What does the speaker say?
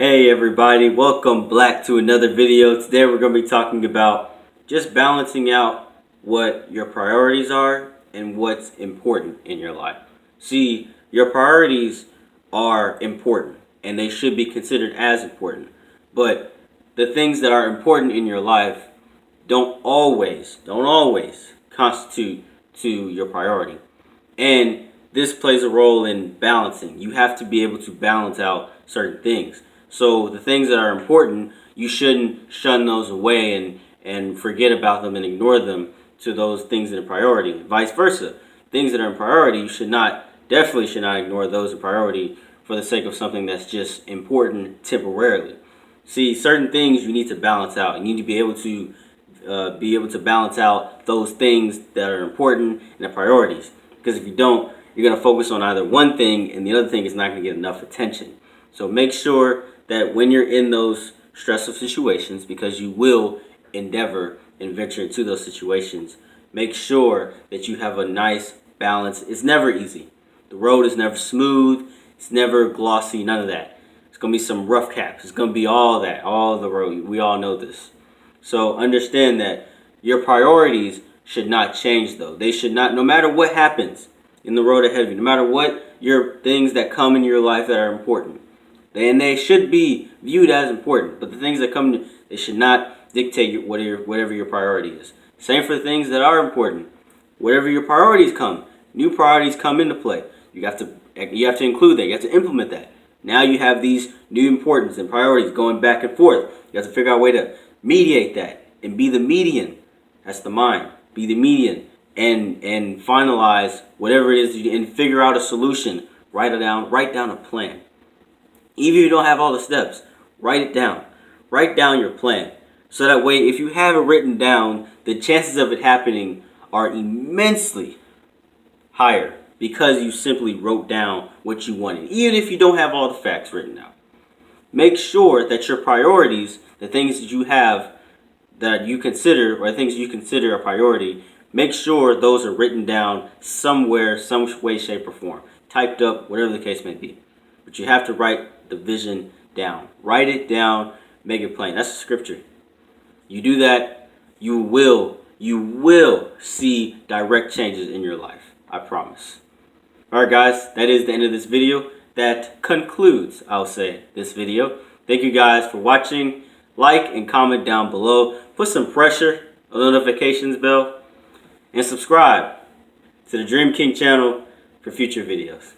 Hey everybody, welcome back to another video. Today we're going to be talking about just balancing out what your priorities are and what's important in your life. See, your priorities are important and they should be considered as important. But the things that are important in your life don't always constitute to your priority. And this plays a role in balancing. You have to be able to balance out certain things. So the things that are important, you shouldn't shun those away and forget about them and ignore them to those things in priority. Vice versa. Things that are in priority, you definitely should not ignore those in priority for the sake of something that's just important temporarily. See, certain things you need to balance out. You need to be able to balance out those things that are important and the priorities. Because if you don't, you're going to focus on either one thing and the other thing is not going to get enough attention. So make sure that when you're in those stressful situations, because you will endeavor and venture into those situations, make sure that you have a nice balance. It's never easy. The road is never smooth. It's never glossy, none of that. It's going to be some rough caps. It's going to be all that, all the road. We all know this. So understand that your priorities should not change though. They should not, no matter what happens in the road ahead of you, no matter what your things that come in your life that are important, and they should be viewed as important, but the things that come, they should not dictate whatever your priority is. Same for the things that are important. Whatever your priorities come, new priorities come into play. You have to include that. You have to implement that. Now you have these new importance and priorities going back and forth. You have to figure out a way to mediate that and be the median. That's the mind. Be the median and finalize whatever it is and figure out a solution. Write down a plan. Even if you don't have all the steps, write it down. Write down your plan. So that way, if you have it written down, the chances of it happening are immensely higher because you simply wrote down what you wanted, even if you don't have all the facts written down. Make sure that your priorities, the things that you have that you consider, or things you consider a priority, make sure those are written down somewhere, some way, shape, or form. Typed up, whatever the case may be. But you have to write the vision down. Write it down, make it plain. That's the scripture. You do that, you will see direct changes in your life. I promise. Alright guys, that is the end of this video. That concludes, I'll say, this video. Thank you guys for watching. Like and comment down below. Put some pressure on the notifications bell. And subscribe to the Dream King channel for future videos.